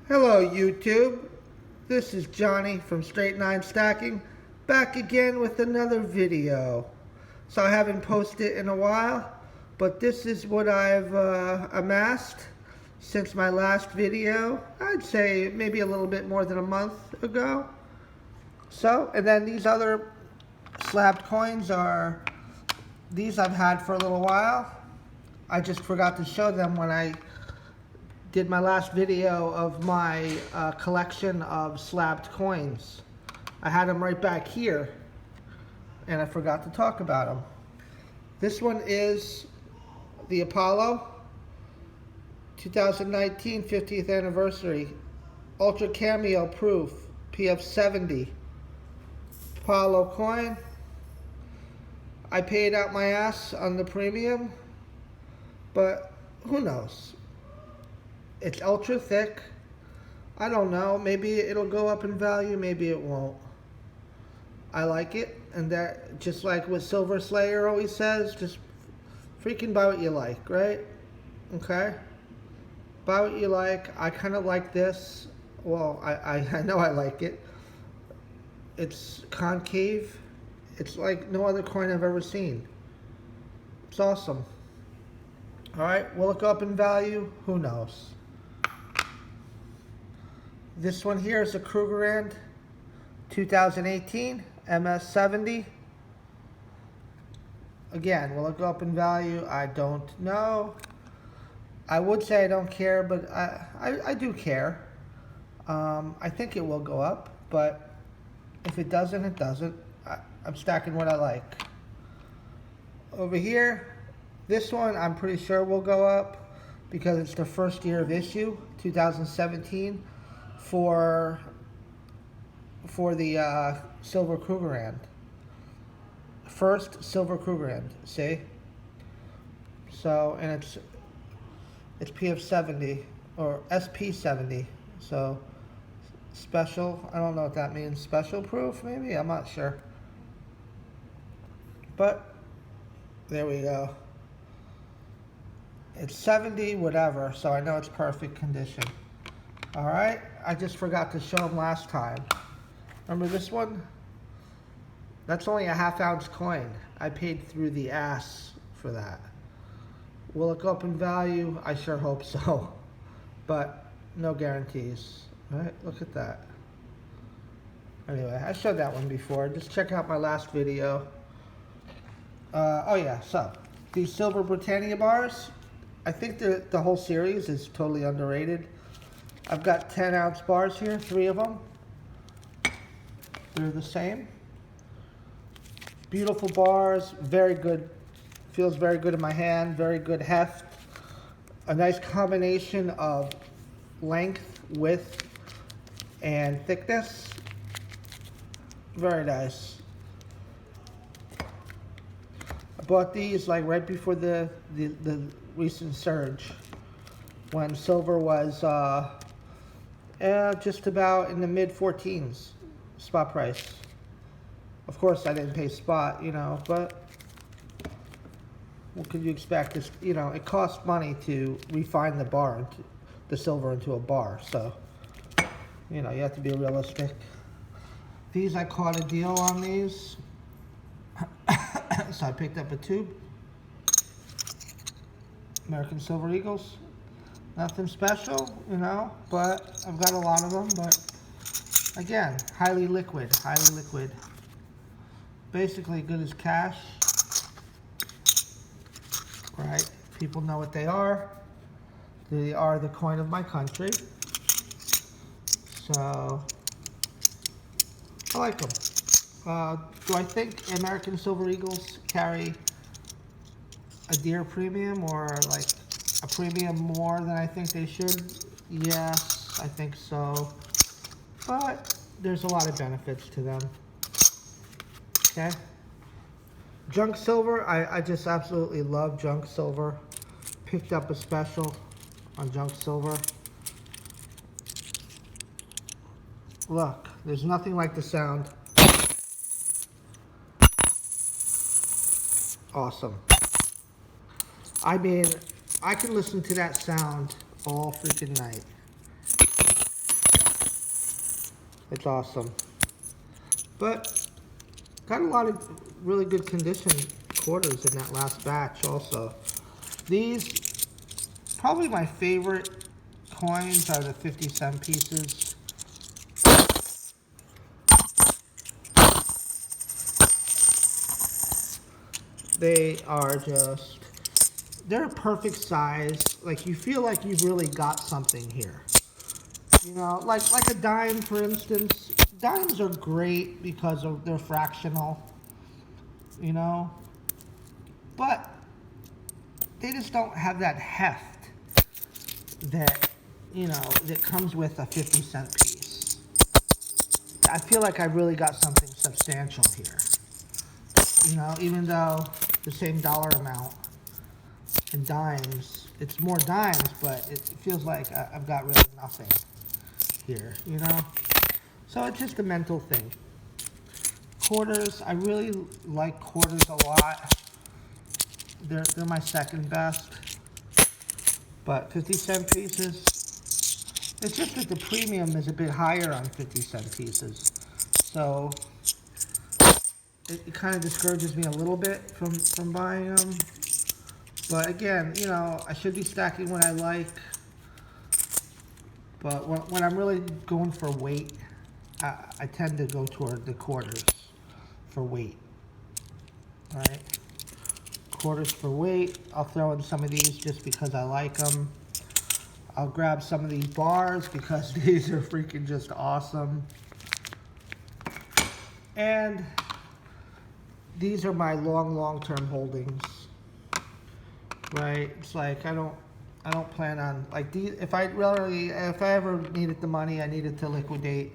Hello YouTube, this is Johnny from Straight Nine Stacking, back again with another video. So I haven't posted in a while, but this is what I've amassed since my last video. I'd say maybe a little bit more than a month ago. So, and then these other slabbed coins are, these I've had for a little while. I just forgot to show them when I did my last video of my collection of slabbed coins. I had them right back here and I forgot to talk about them. This one is the Apollo 2019 50th anniversary Ultra Cameo Proof PF70 Apollo coin. I paid out my ass on the premium, but who knows? It's ultra thick. I don't know. Maybe it'll go up in value. Maybe it won't. I like it. And that, just like what Silver Slayer always says, just freaking buy what you like, right? Okay? Buy what you like. I kind of like this. Well, I know I like it. It's concave. It's like no other coin I've ever seen. It's awesome. Alright, will it go up in value? Who knows? This one here is a Krugerrand 2018 MS70. Again, will it go up in value? I don't know. I would say I don't care, but I do care. I think it will go up, but if it doesn't, it doesn't. I'm stacking what I like. Over here, this one I'm pretty sure will go up because it's the first year of issue, 2017. For the Silver Krugerrand. First Silver Krugerrand, see? So, and it's PF70 or SP70. So special, I don't know what that means. Special proof maybe? I'm not sure. But there we go. It's 70 whatever, so I know it's perfect condition. Alright, I just forgot to show them last time. Remember this one? That's only a ½ ounce coin. I paid through the ass for that. Will it go up in value? I sure hope so. But no guarantees. Alright, look at that. Anyway, I showed that one before. Just check out my last video. Oh yeah, so these Silver Britannia bars, I think the whole series is totally underrated. I've got 10-ounce bars here, 3 of them. They're the same. Beautiful bars, very good. Feels very good in my hand, very good heft. A nice combination of length, width, and thickness. Very nice. I bought these like right before the recent surge, when silver was just about in the mid-14s spot price. Of course, I didn't pay spot, you know, but what could you expect? It's, you know, it costs money to refine the bar, the silver into a bar. So, you know, you have to be realistic. These, I caught a deal on these. So I picked up a tube. American Silver Eagles. Nothing special, you know, but I've got a lot of them. But again, highly liquid, highly liquid. Basically good as cash, right? People know what they are. They are the coin of my country. So, I like them. Do I think American Silver Eagles carry a dear premium, or like a premium more than I think they should? Yes, I think so. But there's a lot of benefits to them. Okay. Junk silver, I just absolutely love junk silver. Picked up a special on junk silver. Look, there's nothing like the sound. Awesome. I mean, I can listen to that sound all freaking night. It's awesome. But got a lot of really good condition quarters in that last batch also. These, probably my favorite coins are the 50-cent pieces. They are just, they're a perfect size. Like, you feel like you've really got something here. You know, like a dime, for instance. Dimes are great because of they're fractional, you know, but they just don't have that heft that, you know, that comes with a 50-cent piece. I feel like I really got something substantial here. You know, even though the same dollar amount in dimes, it's more dimes, but it feels like I've got really nothing here, you know? So it's just a mental thing. Quarters, I really like quarters a lot. They're my second best. But 50-cent pieces, it's just that the premium is a bit higher on 50-cent pieces. So it kind of discourages me a little bit from buying them. But again, you know, I should be stacking what I like. But when I'm really going for weight, I tend to go toward the quarters for weight. All right? Quarters for weight. I'll throw in some of these just because I like them. I'll grab some of these bars because these are freaking just awesome. And these are my long-term holdings. Right? It's like I don't plan on like these. If I ever needed the money, I needed to liquidate.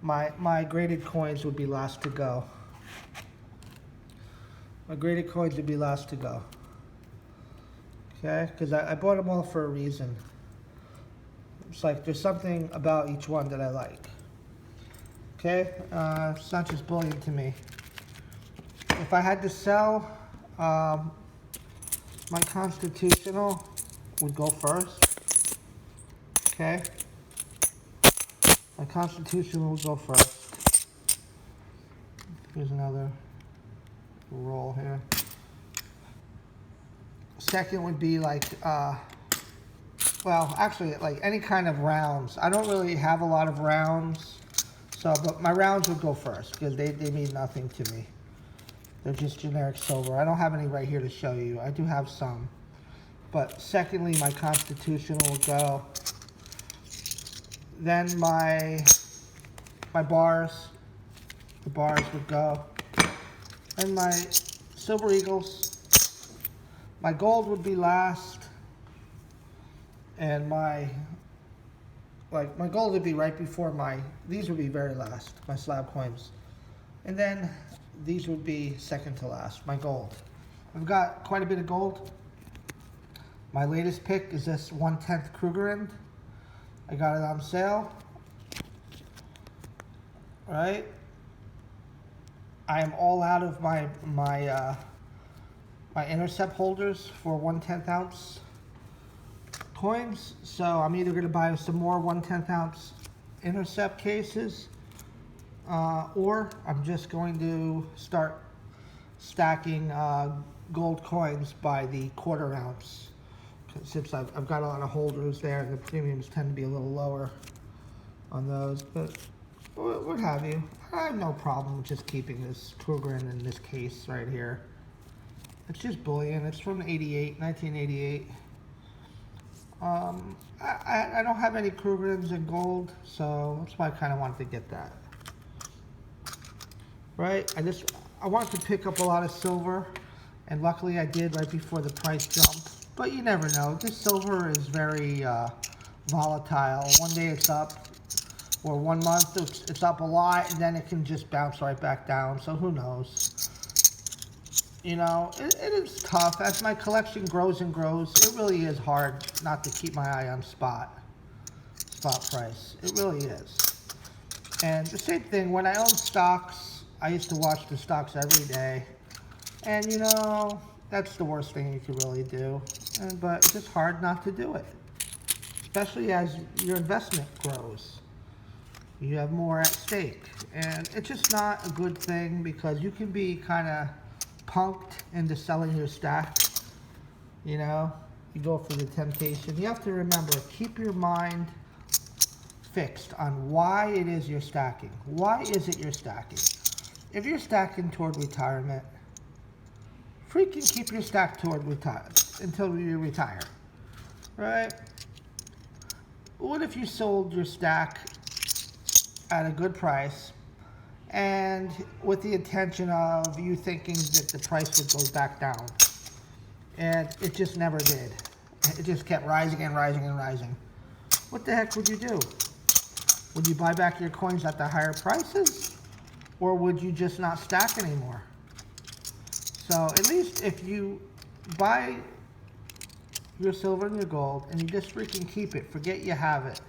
My graded coins would be last to go. My graded coins would be last to go. Okay, because I bought them all for a reason. It's like there's something about each one that I like. Okay, it's not just bullion to me. If I had to sell, my constitutional would go first. Okay, my constitutional would go first. Here's another roll here. Second would be like, well, actually, like any kind of rounds. I don't really have a lot of rounds, so, but my rounds would go first because they mean nothing to me. They're just generic silver. I don't have any right here to show you. I do have some. But secondly, my constitutional will go. Then my bars, the bars would go. And my silver eagles, my gold would be last. And my gold would be right before these would be very last, my slab coins. And then these would be second to last, my gold. I've got quite a bit of gold. My latest pick is this 1/10 Krugerrand. I got it on sale. Right? I am all out of my intercept holders for 1/10 ounce coins, so I'm either going to buy some more 1/10 ounce intercept cases, or I'm just going to start stacking gold coins by the 1/4 ounce, since I've got a lot of holders there and the premiums tend to be a little lower on those, but what have you. I have no problem with just keeping this Krugerrand in this case right here. It's just bullion. It's from 1988. I don't have any Krugerrands in gold, so that's why I kind of wanted to get that. Right? I wanted to pick up a lot of silver, and luckily I did right before the price jump. But you never know. This silver is very volatile. One day it's up, or 1 month it's up a lot, and then it can just bounce right back down. So who knows? You know, it is tough. As my collection grows and grows, it really is hard not to keep my eye on spot price. It really is. And the same thing, when I owned stocks, I used to watch the stocks every day. And, you know, that's the worst thing you could really do. But it's just hard not to do it, especially as your investment grows. You have more at stake. And it's just not a good thing because you can be kind of punked into selling your stack. You know, you go for the temptation. You have to remember, keep your mind fixed on why it is you're stacking. Why is it you're stacking? If you're stacking toward retirement, freaking keep your stack toward until you retire, right? What if you sold your stack at a good price and with the intention of you thinking that the price would go back down, and it just never did? It just kept rising and rising and rising. What the heck would you do? Would you buy back your coins at the higher prices, or would you just not stack anymore? So at least if you buy your silver and your gold and you just freaking keep it, forget you have it.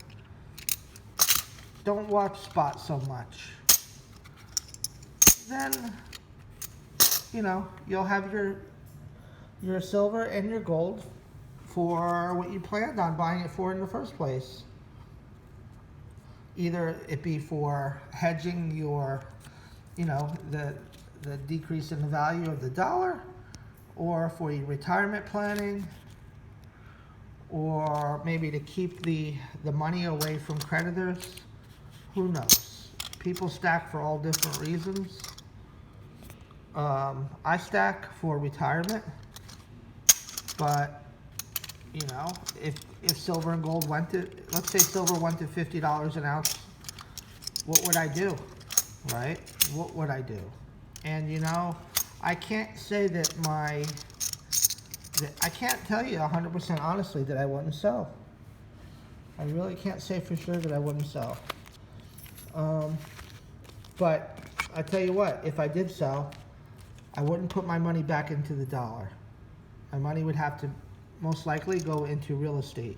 Don't watch spot so much. Then, you know, you'll have your silver and your gold for what you planned on buying it for in the first place. Either it be for hedging your, you know, the decrease in the value of the dollar, or for your retirement planning, or maybe to keep the money away from creditors. Who knows? People stack for all different reasons. I stack for retirement, but you know, if silver and gold went to, let's say silver went to $50 an ounce, what would I do, right? What would I do? And you know, I can't say that I can't tell you 100% honestly that I wouldn't sell. I really can't say for sure that I wouldn't sell. But I tell you what, if I did sell, I wouldn't put my money back into the dollar. My money would have to most likely go into real estate.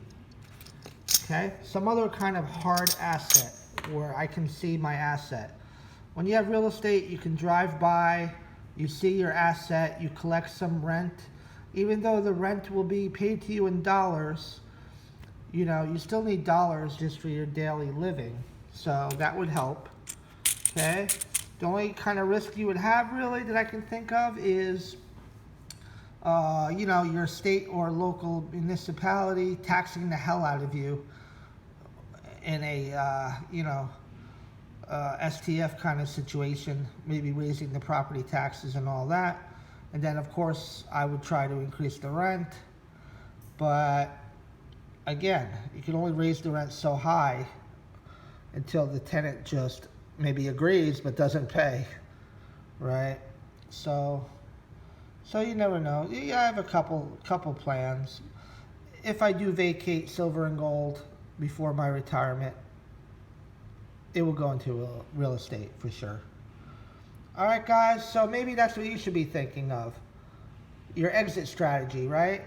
Okay? Some other kind of hard asset where I can see my asset. When you have real estate, you can drive by, you see your asset, you collect some rent. Even though the rent will be paid to you in dollars, you know, you still need dollars just for your daily living. So that would help. Okay? The only kind of risk you would have really that I can think of is, you know, your state or local municipality taxing the hell out of you in a, you know, STF kind of situation, maybe raising the property taxes and all that. And then, of course, I would try to increase the rent. But, again, you can only raise the rent so high until the tenant just maybe agrees but doesn't pay, right? So you never know. Yeah, I have a couple plans. If I do vacate silver and gold before my retirement, it will go into real estate for sure. All right, guys, so maybe that's what you should be thinking of. Your exit strategy, right?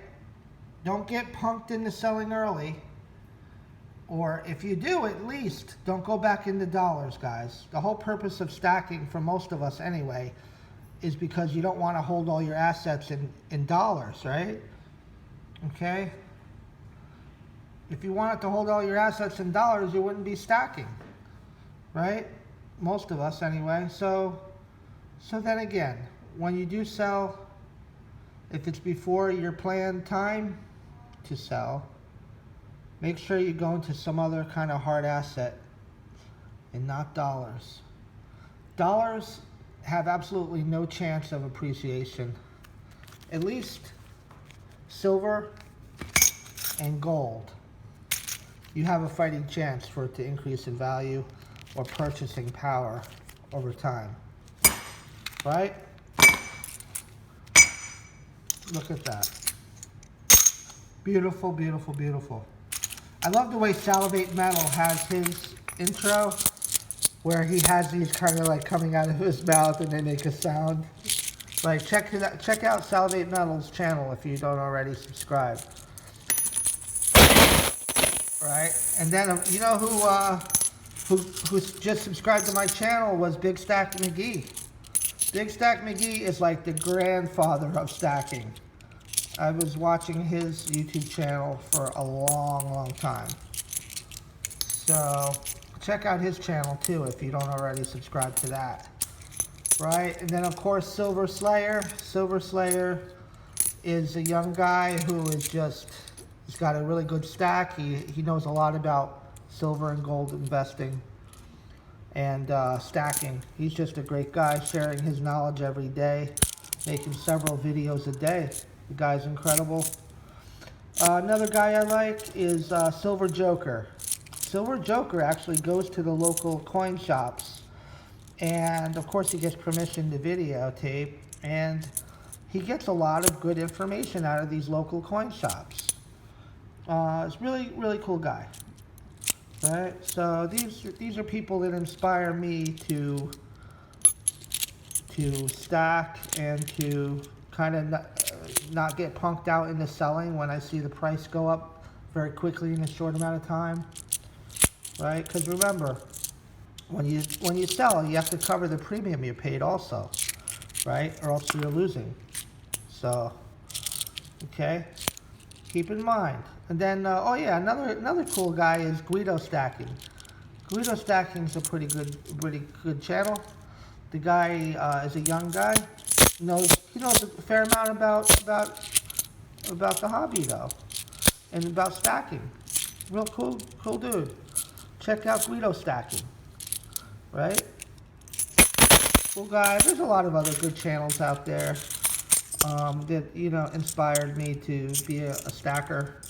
Don't get punked into selling early. Or if you do, at least don't go back into dollars, guys. The whole purpose of stacking, for most of us anyway, is because you don't want to hold all your assets in dollars, right? Okay? If you wanted to hold all your assets in dollars, you wouldn't be stacking, right? Most of us anyway. So then again, when you do sell, if it's before your planned time to sell, make sure you go into some other kind of hard asset and not dollars. Dollars have absolutely no chance of appreciation. At least silver and gold, you have a fighting chance for it to increase in value or purchasing power over time. Right? Look at that. Beautiful, beautiful, beautiful. I love the way Salivate Metal has his intro, where he has these kind of like coming out of his mouth and they make a sound. Like, check out Salivate Metal's channel if you don't already subscribe. Right? And then, you know who just subscribed to my channel was Big Stack McGee. Big Stack McGee is like the grandfather of stacking. I was watching his YouTube channel for a long, long time. So, check out his channel too if you don't already subscribe to that. Right, and then of course Silver Slayer. Silver Slayer is a young guy who is he's got a really good stack. He knows a lot about silver and gold investing and stacking. He's just a great guy, sharing his knowledge every day, making several videos a day. The guy's incredible. Another guy I like is Silver Joker. Silver Joker actually goes to the local coin shops, and of course he gets permission to videotape, and he gets a lot of good information out of these local coin shops. It's really cool guy. Right? So these are people that inspire me to stack and to kind of not get punked out into selling when I see the price go up very quickly in a short amount of time. Right? Because remember, when you sell, you have to cover the premium you paid also, right? Or else you're losing. So, okay, keep in mind. And then, oh yeah, another cool guy is Guido Stacking. Guido Stacking is a pretty good channel. The guy is a young guy. He knows a fair amount about the hobby though, and about stacking. Real cool dude. Check out Guido Stacking. Right? Cool guy. There's a lot of other good channels out there that inspired me to be a stacker.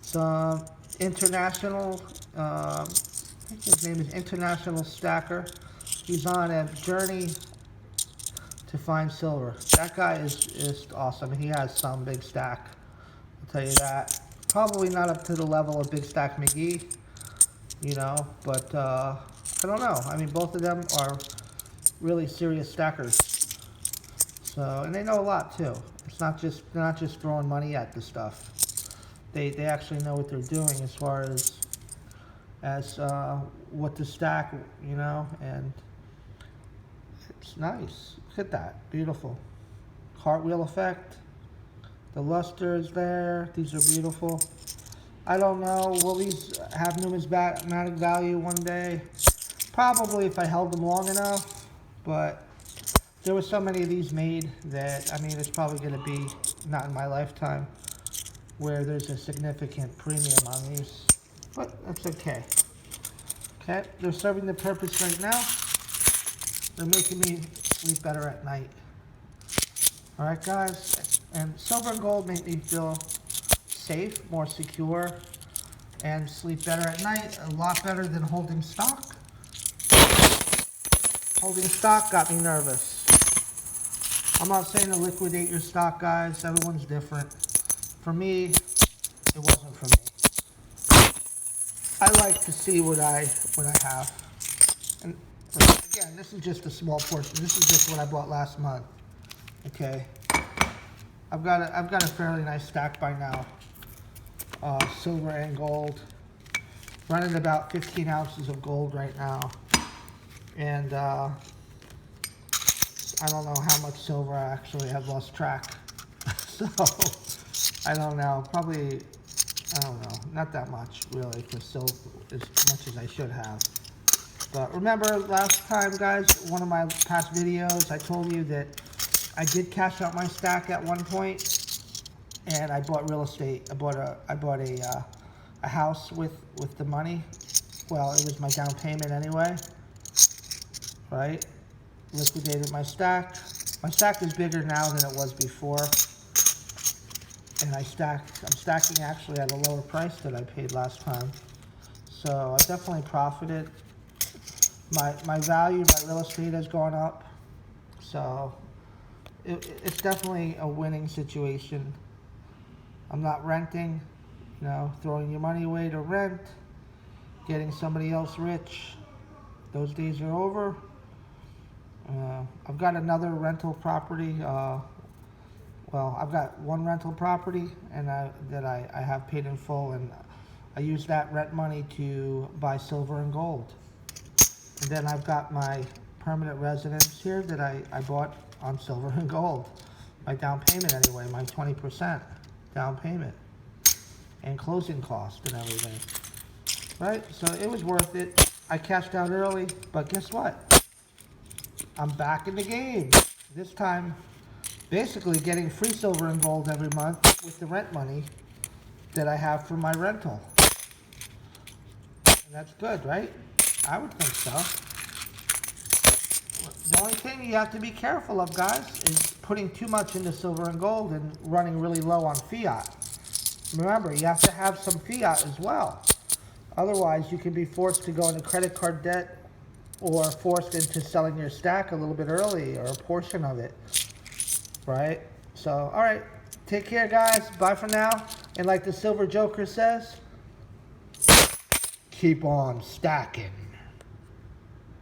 Some international, I think his name is International Stacker. He's on a journey to find silver. That guy is just awesome. He has some big stack, I'll tell you that. Probably not up to the level of Big Stack McGee, but I don't know. I mean, both of them are really serious stackers. So, and they know a lot too. They're not just throwing money at the stuff. They actually know what they're doing as far as what to stack, and it's nice. Look at that, beautiful. Cartwheel effect. The luster is there. These are beautiful. I don't know, will these have numismatic value one day? Probably if I held them long enough, but there were so many of these made that, I mean, it's probably going to be, not in my lifetime, where there's a significant premium on these, but that's okay. Okay, they're serving the purpose right now. They're making me sleep better at night. All right, guys, and silver and gold make me feel safe, more secure, and sleep better at night. A lot better than holding stock. Holding stock got me nervous. I'm not saying to liquidate your stock, guys. Everyone's different. For me, it wasn't for me. I like to see what I have. And again, this is just a small portion. This is just what I bought last month. Okay. I've got a fairly nice stack by now. Silver and gold. Running about 15 ounces of gold right now. And I don't know how much silver I actually have lost track. So, I don't know. Probably, I don't know. Not that much, really, for silver, as much as I should have. But remember, last time, guys, one of my past videos, I told you that I did cash out my stack at one point, and I bought real estate. I bought a house with the money. Well, it was my down payment anyway, right? Liquidated my stack. My stack is bigger now than it was before, and I'm stacking actually at a lower price than I paid last time. So I definitely profited. My value, my real estate has gone up, so it's definitely a winning situation. I'm not renting, throwing your money away to rent, getting somebody else rich. Those days are over. I've got another rental property. Well, I've got one rental property and that I have paid in full, and I use that rent money to buy silver and gold. And then I've got my permanent residence here that I bought on silver and gold. My down payment anyway, my 20% down payment. And closing cost and everything. Right? So it was worth it. I cashed out early, but guess what? I'm back in the game. This time, basically getting free silver and gold every month with the rent money that I have for my rental. And that's good, right? I would think so. The only thing you have to be careful of, guys, is putting too much into silver and gold and running really low on fiat. Remember, you have to have some fiat as well. Otherwise, you can be forced to go into credit card debt or forced into selling your stack a little bit early or a portion of it, right? So, all right, take care, guys. Bye for now. And like the Silver Joker says, keep on stacking.